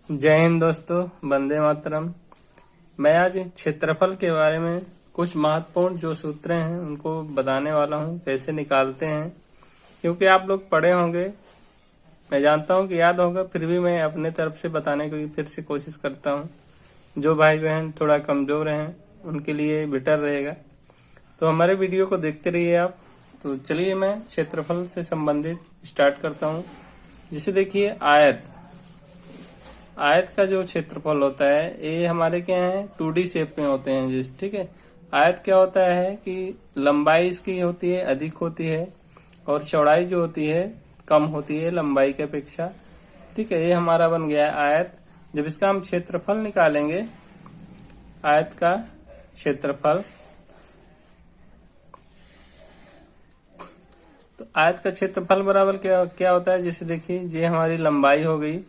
जय हिंद दोस्तों, वंदे मातरम। मैं आज क्षेत्रफल के बारे में कुछ महत्वपूर्ण जो सूत्र हैं उनको बताने वाला हूं, कैसे निकालते हैं। क्योंकि आप लोग पढ़े होंगे, मैं जानता हूं कि याद होगा, फिर भी मैं अपने तरफ से बताने की फिर से कोशिश करता हूं। जो भाई बहन थोड़ा कमजोर हैं उनके लिए बेटर रहेगा। तो हमारे वीडियो को देखते रहिए आप। तो चलिए मैं क्षेत्रफल से संबंधित स्टार्ट करता हूं। जिसे देखिए, आयत का जो क्षेत्रफल होता है ये हमारे क्या है, 2D शेप में होते हैं जिस, ठीक है। आयत क्या होता है कि लंबाई इसकी होती है अधिक होती है और चौड़ाई जो होती है कम होती है लंबाई की अपेक्षा, ठीक है। ये हमारा बन गया है आयत। जब इसका हम क्षेत्रफल निकालेंगे, आयत का क्षेत्रफल, तो आयत का क्षेत्रफल बराबर क्या क्या होता है। जैसे देखिए, ये हमारी लंबाई हो गई,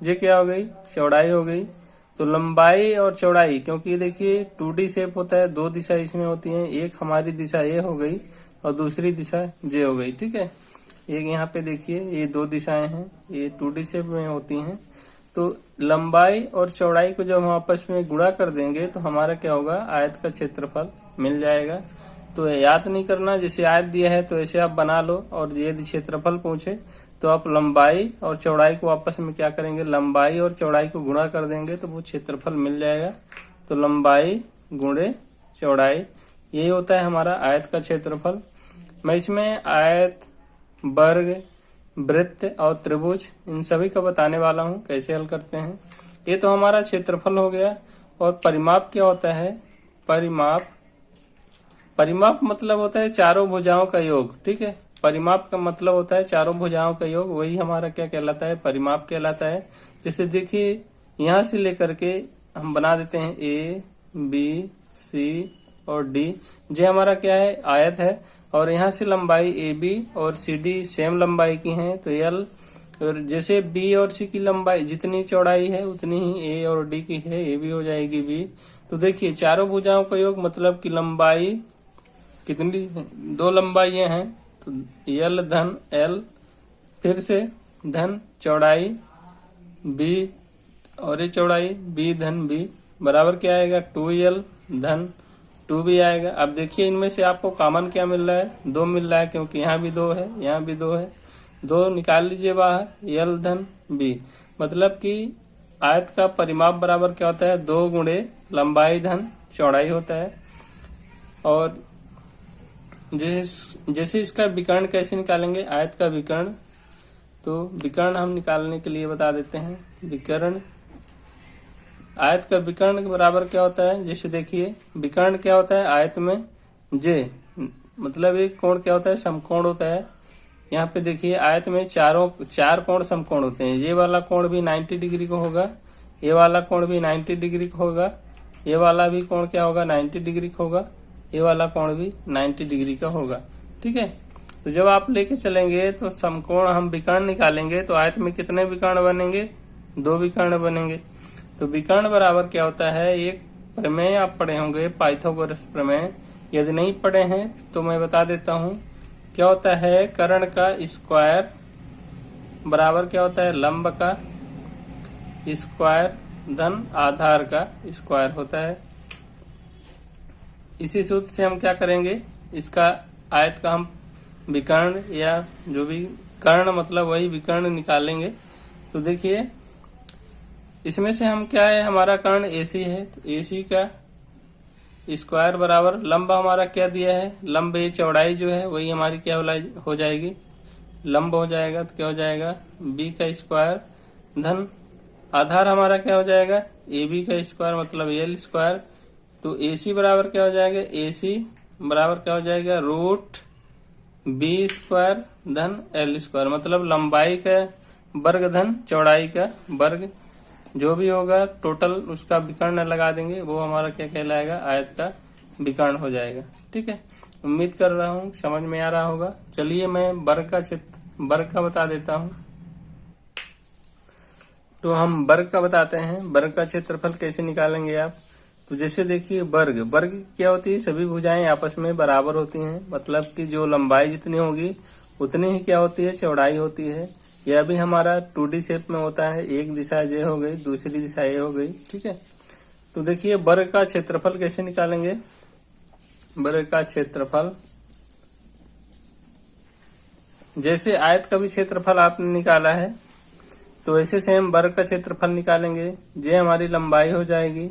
ये क्या हो गई, चौड़ाई हो गई। तो लंबाई और चौड़ाई, क्योंकि ये देखिए 2D शेप होता है, दो दिशा इसमें होती हैं। एक हमारी दिशा ये हो गई और दूसरी दिशा ये हो गई, ठीक है। एक यहाँ पे देखिए, ये दो दिशाएं हैं, ये 2D शेप में होती हैं। तो लंबाई और चौड़ाई को जब हम आपस में गुणा कर देंगे तो हमारा क्या होगा, आयत का क्षेत्रफल मिल जाएगा। तो याद नहीं करना, जैसे आयत दिया है तो ऐसे आप बना लो, और यदि क्षेत्रफल पूछे तो आप लंबाई और चौड़ाई को आपस में क्या करेंगे, लंबाई और चौड़ाई को गुणा कर देंगे तो वो क्षेत्रफल मिल जाएगा। तो लंबाई गुणे चौड़ाई, यही होता है हमारा आयत का क्षेत्रफल। मैं इसमें आयत, वर्ग, वृत्त और त्रिभुज इन सभी का बताने वाला हूं कैसे हल करते हैं। ये तो हमारा क्षेत्रफल हो गया। और परिमाप क्या होता है, परिमाप मतलब होता है चारों भुजाओं का योग, ठीक है। परिमाप का मतलब होता है चारों भुजाओं का योग, वही हमारा क्या कहलाता है, परिमाप कहलाता है। जैसे देखिए, यहां से लेकर के हम बना देते हैं ए, बी, सी और डी। ये हमारा क्या है, आयत है। और यहाँ से लंबाई ए बी और सी डी सेम लंबाई की हैं, तो एल। और जैसे बी और सी की लंबाई जितनी चौड़ाई है उतनी ही ए और डी की है, ए भी हो जाएगी बी। तो देखिए, चारों भुजाओं का योग मतलब कि लंबाई कितनी, दो लंबाइयां हैं, तो यल धन एल, फिर से धन चौड़ाई बी, और ये चौड़ाई बी धन बी बराबर क्या आएगा, 2l धन 2b आएगा। अब देखिए, इनमें से आपको कॉमन क्या मिल रहा है, 2 मिल रहा है, क्योंकि यहाँ भी 2 है, यहाँ भी 2 है। 2 निकाल लीजिए बाहर, यल धन बी। मतलब कि आयत का परिमाप बराबर क्या होता है, 2 गुणे लंबाई धन चौड़ाई होता है। और जैसे इसका विकर्ण कैसे निकालेंगे, आयत का विकर्ण, तो विकर्ण हम निकालने के लिए बता देते हैं। विकर्ण, आयत का विकर्ण बराबर क्या होता है। जैसे देखिए, विकर्ण क्या होता है, आयत में जे मतलब एक कोण क्या होता है, समकोण होता है। यहाँ पे देखिए, आयत में चार कोण समकोण होते हैं। ये वाला कोण भी 90 डिग्री का होगा, ये वाला कोण भी 90 डिग्री का होगा, ये वाला भी कोण क्या होगा, 90 डिग्री का होगा, ये वाला कोण भी 90 डिग्री का होगा, ठीक है। तो जब आप लेके चलेंगे तो समकोण हम विकर्ण निकालेंगे, तो आयत में कितने विकर्ण बनेंगे, 2 विकर्ण बनेंगे। तो विकर्ण बराबर क्या होता है, एक प्रमेय आप पढ़े होंगे, पाइथागोरस प्रमेय। यदि नहीं पढ़े हैं तो मैं बता देता हूं। क्या होता है, कर्ण का स्क्वायर बराबर क्या होता है, लंब का स्क्वायर धन आधार का स्क्वायर होता है। इसी सूत्र से हम क्या करेंगे, इसका आयत का हम विकर्ण या जो भी कर्ण मतलब वही विकर्ण निकालेंगे। तो देखिए, इसमें से हम क्या है, हमारा कर्ण एसी है, तो एसी का स्क्वायर बराबर लंब हमारा क्या दिया है, लंब ये चौड़ाई जो है वही हमारी क्या हो जाएगी, लंब हो जाएगा। तो क्या हो जाएगा, बी का स्क्वायर धन आधार हमारा क्या हो जाएगा, ए बी का स्क्वायर मतलब एल स्क्वायर। तो AC बराबर क्या हो जाएगा, AC बराबर क्या हो जाएगा, रूट बी स्क्वायर धन एल स्क्वायर, मतलब लंबाई का वर्ग धन चौड़ाई का वर्ग, जो भी होगा टोटल उसका विकर्ण लगा देंगे, वो हमारा क्या कहलाएगा, आयत का विकर्ण हो जाएगा, ठीक है। उम्मीद कर रहा हूँ समझ में आ रहा होगा। चलिए मैं वर्ग का बता देता हूँ। तो हम वर्ग का बताते हैं, वर्ग का क्षेत्रफल कैसे निकालेंगे आप। तो जैसे देखिए, वर्ग क्या होती है, सभी भुजाएं आपस में बराबर होती हैं, मतलब कि जो लंबाई जितनी होगी उतनी ही क्या होती है, चौड़ाई होती है। यह भी हमारा 2D शेप में होता है। एक दिशा ये हो गई, दूसरी दिशा ये हो गई, ठीक है। तो देखिए वर्ग का क्षेत्रफल कैसे निकालेंगे। वर्ग का क्षेत्रफल, जैसे आयत का भी क्षेत्रफल आपने निकाला है तो ऐसे से हम वर्ग का क्षेत्रफल निकालेंगे। ये हमारी लंबाई हो जाएगी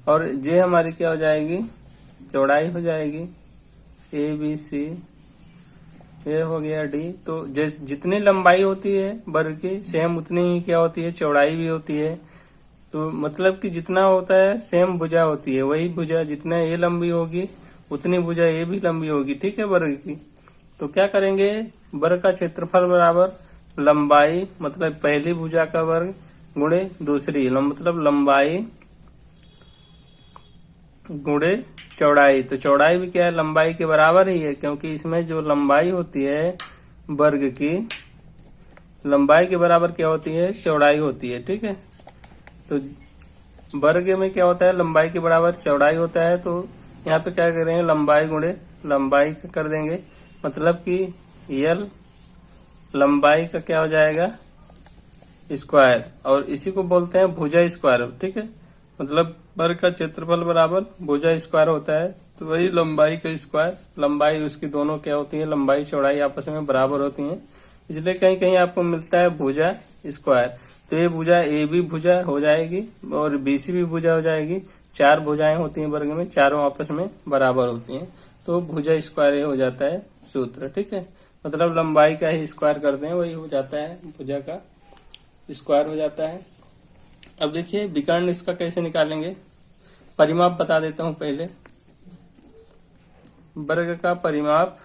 और ये हमारी क्या हो जाएगी, चौड़ाई हो जाएगी। ABC ये हो गया D। तो जैसे जितनी लंबाई होती है वर्ग की सेम उतनी ही क्या होती है, चौड़ाई भी होती है। तो मतलब कि जितना होता है सेम भुजा होती है, वही भुजा जितना ये लंबी होगी उतनी भुजा ये भी लंबी होगी, ठीक है, वर्ग की। तो क्या करेंगे, वर्ग का क्षेत्रफल बराबर लंबाई मतलब पहली भुजा का वर्ग गुणे दूसरी मतलब लंबाई गुणे चौड़ाई। तो चौड़ाई भी क्या है, लंबाई के बराबर ही है, क्योंकि इसमें जो लंबाई होती है वर्ग की, लंबाई के बराबर क्या होती है, चौड़ाई होती है, ठीक है। तो वर्ग में क्या होता है, लंबाई के बराबर चौड़ाई होता है। तो यहाँ पे क्या करेंगे, लंबाई गुणे लंबाई कर देंगे, मतलब कि यल लंबाई का क्या हो जाएगा, स्क्वायर, और इसी को बोलते हैं भुजा स्क्वायर, ठीक है। मतलब वर्ग का क्षेत्रफल बराबर भुजा स्क्वायर होता है। तो वही लंबाई का स्क्वायर, लंबाई उसकी दोनों क्या होती है, लंबाई चौड़ाई आपस में बराबर होती हैं, इसलिए कहीं कहीं आपको मिलता है भुजा स्क्वायर। तो ये भुजा ए भी भुजा हो जाएगी और BC भी भुजा हो जाएगी। 4 भुजाएं होती हैं वर्ग में, चारों आपस में बराबर होती हैं, तो भुजा स्क्वायर हो जाता है सूत्र, ठीक है। मतलब लंबाई का ही स्क्वायर करते हैं, वही हो जाता है, भुजा का स्क्वायर हो जाता है। अब देखिए विकर्ण इसका कैसे निकालेंगे, परिमाप बता देता हूं पहले। वर्ग का परिमाप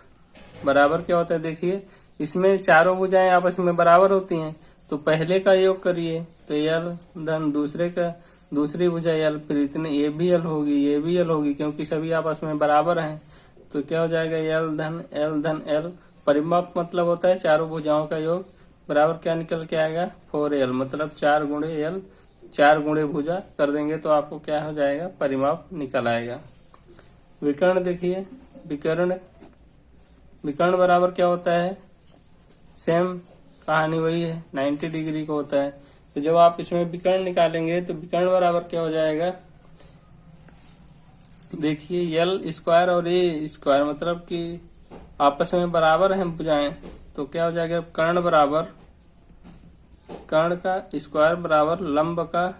बराबर क्या होता है, देखिए इसमें चारों भुजाएं आपस में बराबर होती हैं, तो पहले का योग करिए तो यल धन दूसरे का दूसरी भुजा यल, फिर इतने ये भी यल होगी, ये भी यल होगी, क्योंकि सभी आपस में बराबर हैं। तो क्या हो जाएगा, यल धन एल। परिमाप मतलब होता है चारों भुजाओं का योग, बराबर क्या निकल के आएगा, 4L, मतलब 4 गुणे यल, 4 गुणे भुजा कर देंगे तो आपको क्या हो जाएगा, परिमाप निकल आएगा। विकर्ण देखिए, विकर्ण बराबर क्या होता है, सेम कहानी वही है, 90 डिग्री का होता है। तो जब आप इसमें विकर्ण निकालेंगे तो विकर्ण बराबर क्या हो जाएगा, देखिए यल स्क्वायर और ए स्क्वायर, मतलब कि आपस में बराबर है भुजाएं, तो क्या हो जाएगा, कर्ण बराबर कर्ण का स्क्वायर बराबर लंब का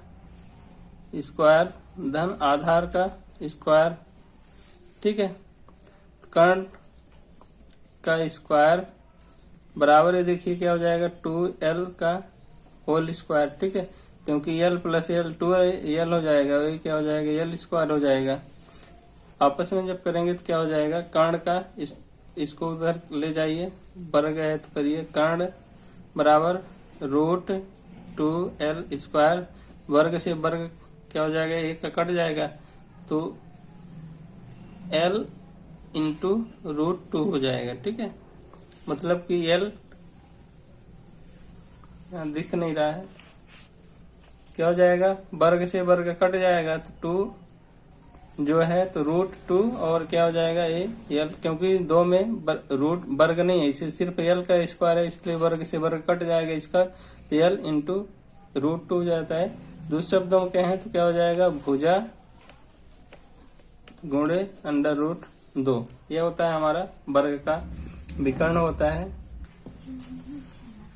स्क्वायर धन आधार का स्क्वायर, ठीक है। कर्ण का स्क्वायर बराबर है, देखिए क्या हो जाएगा, 2L का होल स्क्वायर, ठीक है, क्योंकि L प्लस L 2L हो जाएगा, वही क्या हो जाएगा, L स्क्वायर हो जाएगा। आपस में जब करेंगे तो क्या हो जाएगा, कर्ण का इसको उधर ले जाइए, वर्ग है तो करिए, कर्ण बराबर √2L स्क्वायर, वर्ग से वर्ग क्या हो जाएगा, एक का कट जाएगा, तो L इंटू √2 हो जाएगा, ठीक है। मतलब कि L दिख नहीं रहा है, क्या हो जाएगा, वर्ग से वर्ग कट जाएगा, तो 2 जो है तो √2 और क्या हो जाएगा, ये L, क्योंकि दो में रूट वर्ग नहीं है, इसे सिर्फ L का स्क्वायर है, इसलिए वर्ग से वर्ग कट जाएगा इसका, तो L इंटू √2 हो जाता है। दूसरे शब्दों में कहें तो क्या हो जाएगा, भुजा गुणे √2, ये होता है हमारा वर्ग का विकर्ण होता है।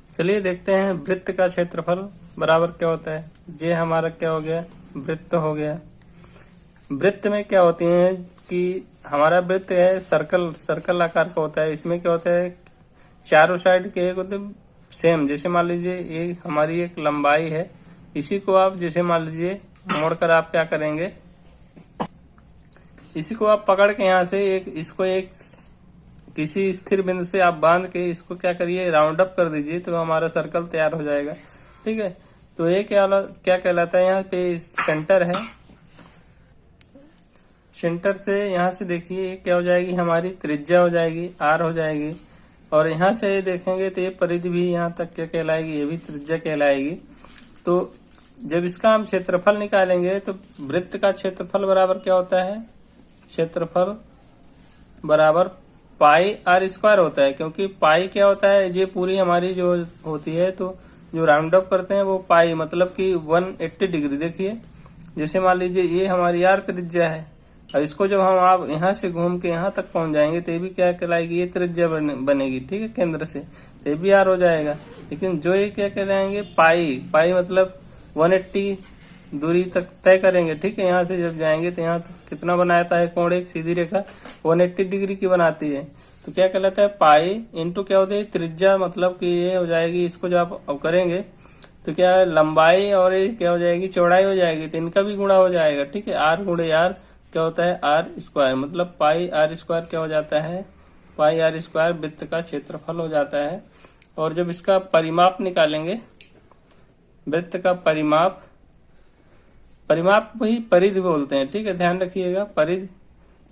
चलिए देखते हैं वृत्त का क्षेत्रफल बराबर क्या होता है। ये हमारा क्या हो गया, वृत्त हो गया। वृत्त में क्या होती है कि हमारा वृत्त है सर्कल आकार का होता है। इसमें क्या होता है, चारों साइड के एक होते सेम, जैसे मान लीजिए ये हमारी एक लंबाई है, इसी को आप जैसे मान लीजिए मोड़कर आप क्या करेंगे, इसी को आप पकड़ के यहाँ से इसको एक किसी स्थिर बिंदु से आप बांध के इसको क्या करिए, राउंड अप कर दीजिए, तो हमारा सर्कल तैयार हो जाएगा, ठीक है। तो ये क्या कहलाता है, यहाँ पे सेंटर है, सेंटर से यहाँ से देखिए क्या हो जाएगी, हमारी त्रिज्या हो जाएगी, R हो जाएगी, और यहाँ से देखेंगे तो ये परिधि भी यहाँ तक क्या कहलाएगी, ये भी त्रिज्या कहलाएगी। तो जब इसका हम क्षेत्रफल निकालेंगे तो वृत्त का क्षेत्रफल बराबर क्या होता है, क्षेत्रफल बराबर पाई आर स्क्वायर होता है, क्योंकि पाई क्या होता है, ये पूरी हमारी जो होती है, तो जो राउंड अप करते हैं वो पाई मतलब कि 180 डिग्री। देखिए जैसे मान लीजिए ये हमारी आर त्रिज्या है, और इसको जब हम आप यहाँ से घूम के यहाँ तक पहुंच जाएंगे तो ये भी क्या कहलाएगी, ये त्रिज्या बनेगी, ठीक है, केंद्र से, तो ये भी आर हो जाएगा। लेकिन जो ये क्या कहलाएंगे, पाई मतलब 180 दूरी तक तय करेंगे, ठीक है। यहाँ से जब जाएंगे तो यहाँ कितना बनाता है कोण, एक सीधी रेखा 180 डिग्री की बनाती है, तो क्या कहलाता है, पाई इंटू क्या होता है त्रिज्या, मतलब कि ये हो जाएगी, इसको जब आप अब करेंगे तो क्या है, लंबाई और ये क्या हो जाएगी, चौड़ाई हो जाएगी, तो इनका भी गुणा हो जाएगा, ठीक है। आर गुणे आर क्या होता है, आर स्क्वायर, मतलब पाई आर स्क्वायर क्या हो जाता है, पाई आर स्क्वायर वृत्त का क्षेत्रफल हो जाता है। और जब इसका परिमाप निकालेंगे, वृत्त का परिमाप वही परिधि बोलते हैं, ठीक है, ध्यान रखिएगा। परिधि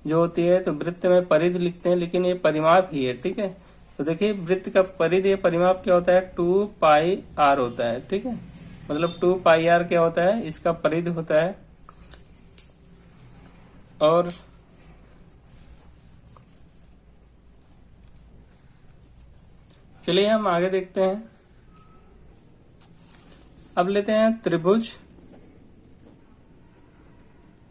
जो होती है, तो वृत्त में परिधि लिखते हैं, लेकिन ये परिमाप ही है, ठीक है। तो देखिए वृत्त का परिधि परिमाप क्या होता है, 2 पाई आर होता है, ठीक है, मतलब 2 पाई आर क्या होता है, इसका परिधि होता है। और चलिए हम आगे देखते हैं। अब लेते हैं त्रिभुज।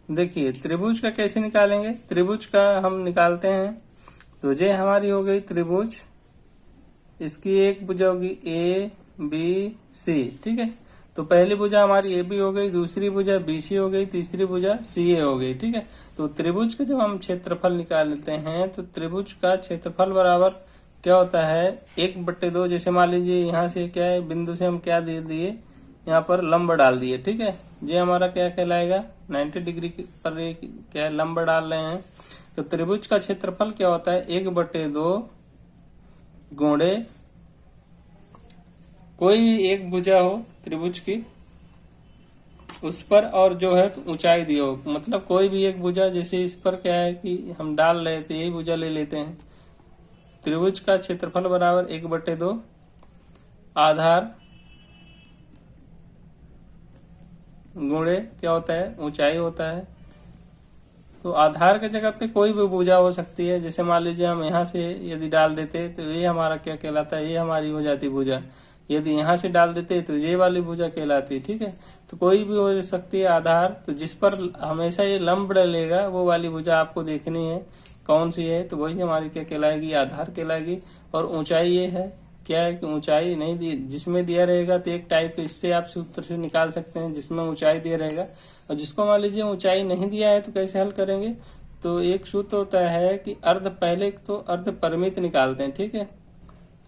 देखिए त्रिभुज का कैसे निकालेंगे, त्रिभुज का हम निकालते हैं, तो ये हमारी हो गई त्रिभुज, इसकी एक भुजा होगी ए बी सी, ठीक है। तो पहली भुजा हमारी ए बी हो गई, दूसरी भुजा बी सी हो गई, तीसरी भुजा सी ए हो गई, ठीक है। तो त्रिभुज का जब हम क्षेत्रफल निकालते हैं, तो त्रिभुज का क्षेत्रफल बराबर क्या होता है, 1/2। जैसे मान लीजिए यहाँ से क्या है, बिंदु से हम क्या दे दिए, यहाँ पर लंब डाल दिए, ठीक है। ये हमारा क्या कहलाएगा, 90 डिग्री पर क्या है, लंब डाल रहे हैं। तो त्रिभुज का क्षेत्रफल क्या होता है, 1/2 गुणे कोई भी एक भुजा हो त्रिभुज की, उस पर और जो है तो ऊंचाई दी हो, मतलब कोई भी एक भुजा, जैसे इस पर क्या है कि हम डाल रहे थे, यही भुजा ले लेते हैं। त्रिभुज का क्षेत्रफल बराबर 1/2 आधार गुणे क्या होता है, ऊंचाई होता है। तो आधार के जगह पे कोई भी भुजा हो सकती है, जैसे मान लीजिए हम यहाँ से यदि डाल देते तो ये हमारा क्या कहलाता है, ये हमारी हो जाती भुजा। यदि यहाँ से डाल देते तो ये वाली भुजा कहलाती है, ठीक है। तो कोई भी हो सकती है आधार, तो जिस पर हमेशा ये लंब डलेगा वो वाली भुजा आपको देखनी है कौन सी है, तो वही हमारी क्या कहलाएगी, आधार कहलाएगी। और ऊंचाई ये है, क्या है कि ऊंचाई नहीं दी, जिसमें दिया रहेगा तो एक टाइप इससे आप सूत्र से निकाल सकते हैं जिसमें ऊंचाई दिया रहेगा, और जिसको मान लीजिए ऊंचाई नहीं दिया है तो कैसे हल करेंगे, तो एक सूत्र होता है कि अर्ध, पहले तो अर्ध परिमित निकालते हैं, ठीक है,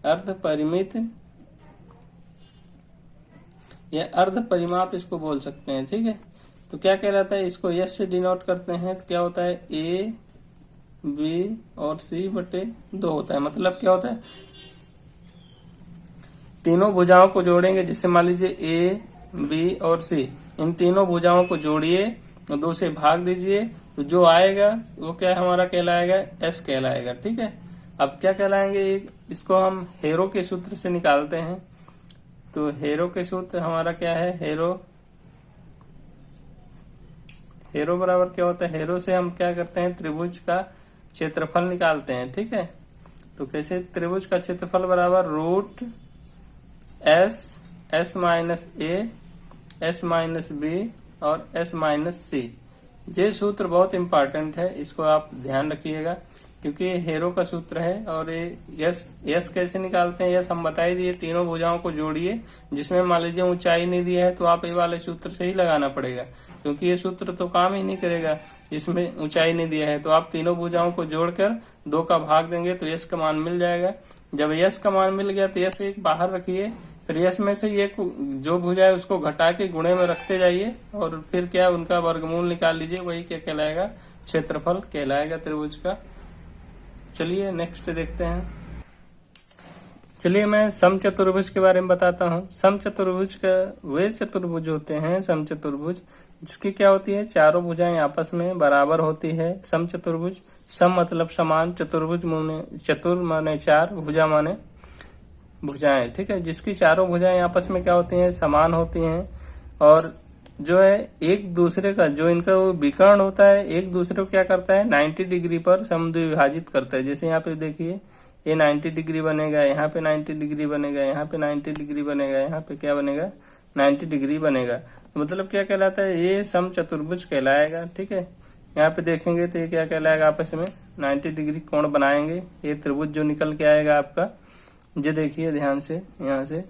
अर्ध परिमित या अर्ध परिमाप इसको बोल सकते हैं, ठीक है। तो क्या कहलाता है, इसको यस से डिनोट करते हैं, तो क्या होता है, ए बी और C/2 होता है। मतलब क्या होता है, तीनों भुजाओं को जोड़ेंगे, जैसे मान लीजिए ए बी और सी, इन तीनों भुजाओं को जोड़िए और 2 से भाग दीजिए, तो जो आएगा वो क्या हमारा कहलाएगा, एस कहलाएगा, ठीक है। अब क्या कहलाएंगे, इसको हम हेरो के सूत्र से निकालते हैं। तो हेरो के सूत्र हमारा क्या है, हेरो बराबर क्या होता है, हेरो से हम क्या करते हैं, त्रिभुज का क्षेत्रफल निकालते हैं, ठीक है। तो कैसे, त्रिभुज का क्षेत्रफल बराबर √S S-A S-B और S-C। ये सूत्र बहुत इंपॉर्टेंट है, इसको आप ध्यान रखिएगा, क्योंकि ये हेरो का सूत्र है। और ये यस कैसे निकालते हैं, यस हम बता ही दिए, तीनों भुजाओं को जोड़िए, जिसमें मान लीजिए ऊंचाई नहीं दिया है तो आप ये वाले सूत्र से ही लगाना पड़ेगा, क्योंकि ये सूत्र तो काम ही नहीं करेगा जिसमें ऊंचाई नहीं दिया है। तो आप तीनों भुजाओं को जोड़कर 2 का भाग देंगे तो यस का मान मिल जाएगा। जब यस का मान मिल गया तो यस एक बाहर रखिए, फिर यस में से ये जो भुजा है उसको घटा के गुणे में रखते जाइए, और फिर क्या उनका वर्गमूल निकाल लीजिए, वही क्या कहलाएगा, क्षेत्रफल कहलाएगा त्रिभुज का। चलिए नेक्स्ट देखते हैं। चलिए मैं समचतुर्भुज के बारे में बताता हूँ। समचतुर्भुज का वे चतुर्भुज होते हैं समचतुर्भुज, जिसकी क्या होती है, चारों भुजाएं आपस में बराबर होती है। समचतुर्भुज, सम मतलब समान, चतुर्भुज माने चतुर माने 4, भुजा माने भुजाएं, ठीक है, जिसकी चारों भुजाएं आपस में क्या होती हैं, समान होती हैं। और जो है एक दूसरे का, जो इनका वो विकर्ण होता है एक दूसरे को क्या करता है 90 डिग्री पर समद्विभाजित करता है। जैसे यहाँ पे देखिए ये 90 डिग्री बनेगा, यहाँ पे 90 डिग्री बनेगा, यहाँ पे 90 डिग्री बनेगा, यहाँ पे क्या बनेगा 90 डिग्री बनेगा। तो मतलब क्या कहलाता है, ये समचतुर्भुज कहलाएगा। ठीक है, यहाँ पे देखेंगे तो ये क्या कहलाएगा, आपस में 90 डिग्री कोण बनाएंगे। ये त्रिभुज जो निकल के आएगा आपका, ये देखिए ध्यान से, यहाँ से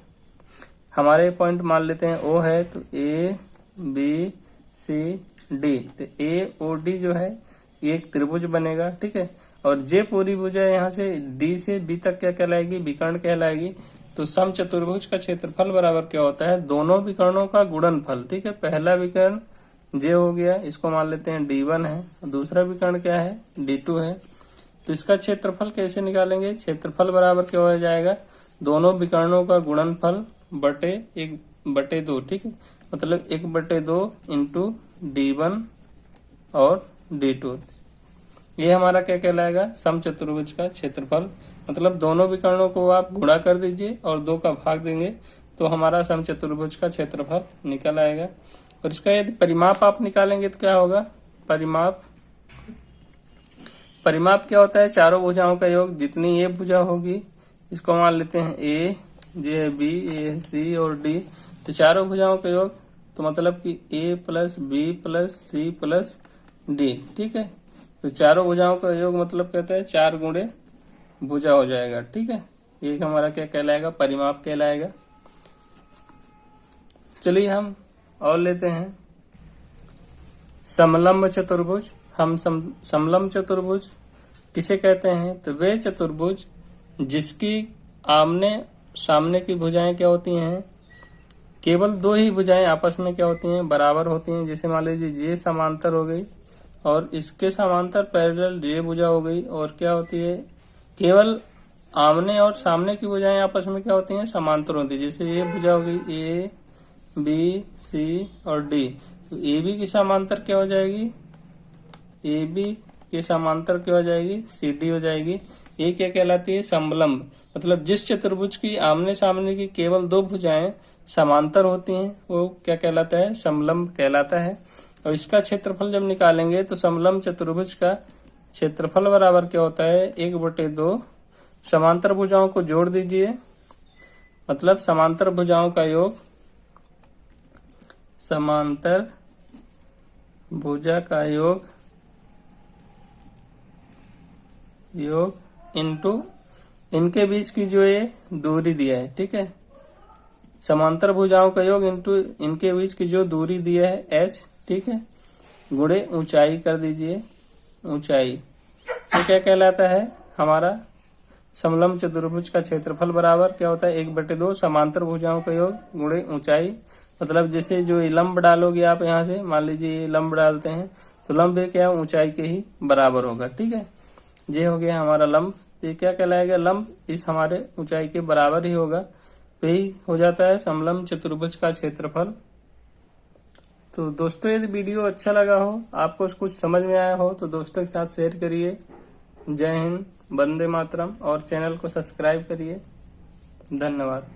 हमारे पॉइंट मान लेते हैं ओ है, तो ए बी सी डी, तो ए ओ डी जो है ये एक त्रिभुज बनेगा। ठीक है, और जे पूरी भुजा यहाँ से डी से बी तक क्या कहलाएगी, विकर्ण कहलाएगी। तो समचतुर्भुज का क्षेत्रफल बराबर क्या होता है, दोनों विकर्णों का गुणनफल। ठीक है, पहला विकर्ण जे हो गया, इसको मान लेते हैं D1 है, दूसरा विकर्ण क्या है D2 है। तो इसका क्षेत्रफल कैसे निकालेंगे, क्षेत्रफल बराबर क्या हो जाएगा, दोनों विकर्णों का गुणनफल बटे 1/2। ठीक है, मतलब 1/2 इंटू D1 और D2। ये हमारा क्या कहलाएगा, समचतुर्भुज का क्षेत्रफल। मतलब दोनों विकर्णों को आप गुणा कर दीजिए और 2 का भाग देंगे तो हमारा समचतुर्भुज का क्षेत्रफल निकल आएगा। और इसका यदि परिमाप आप निकालेंगे तो क्या होगा, परिमाप क्या होता है, चारों भुजाओं का योग। जितनी ये भुजा होगी इसको मान लेते हैं ए, जे बी, ए सी और डी, तो चारों भुजाओं का योग। तो मतलब कि A plus B plus C plus D. ठीक है, तो चारों भुजाओं का योग मतलब कहता है 4 गुणे भुजा हो जाएगा। ठीक है, ये हमारा क्या कहलाएगा, परिमाप कहलाएगा। चलिए हम और लेते हैं समलंब चतुर्भुज। हम समलंब चतुर्भुज किसे कहते हैं, तो वे चतुर्भुज जिसकी आमने सामने की भुजाएं क्या होती हैं, केवल 2 ही भुजाएं आपस में क्या होती हैं, बराबर होती हैं। जैसे मान लीजिए ये समांतर हो गई और इसके समांतर पैरेलल ये भुजा हो गई, और क्या होती है, केवल आमने और सामने की भुजाएं आपस में क्या होती हैं, समांतर होती है। जैसे ये भुजा हो गई ए बी सी और डी, तो ए बी की समांतर क्या हो जाएगी, ए बी के समांतर क्या हो जाएगी, सी डी हो जाएगी। ये क्या कहलाती है, समलंब। मतलब जिस चतुर्भुज की आमने सामने की केवल 2 भुजाएं समांतर होती हैं वो क्या कहलाता है, समलंब कहलाता है। और इसका क्षेत्रफल जब निकालेंगे तो समलंब चतुर्भुज का क्षेत्रफल बराबर क्या होता है, 1/2। समांतर भुजाओं को जोड़ दीजिए, मतलब समांतर भुजाओं का योग, समांतर भुजा का योग इनटू इनके बीच की जो ये दूरी दिया है। ठीक है, समांतर भुजाओं का योग इनटू इनके बीच की जो दूरी दिया है h। ठीक है, गुणे ऊंचाई कर दीजिए, ऊंचाई। तो क्या कहलाता है, हमारा समलंब चतुर्भुज का क्षेत्रफल बराबर क्या होता है, 1/2 समांतर भुजाओं का योग गुणे ऊंचाई। मतलब जैसे जो लंब डालोगे आप यहाँ से, मान लीजिए लंब डालते हैं तो लंब क्या ऊंचाई के ही बराबर होगा। ठीक है, ये हो गया हमारा लंब। ये क्या कहलाएगा, लंब इस हमारे ऊंचाई के बराबर ही होगा। तो यही हो जाता है समलंब चतुर्भुज का क्षेत्रफल। तो दोस्तों यदि वीडियो अच्छा लगा हो, आपको कुछ समझ में आया हो, तो दोस्तों के साथ शेयर करिए। जय हिंद, वंदे मातरम, और चैनल को सब्सक्राइब करिए। धन्यवाद।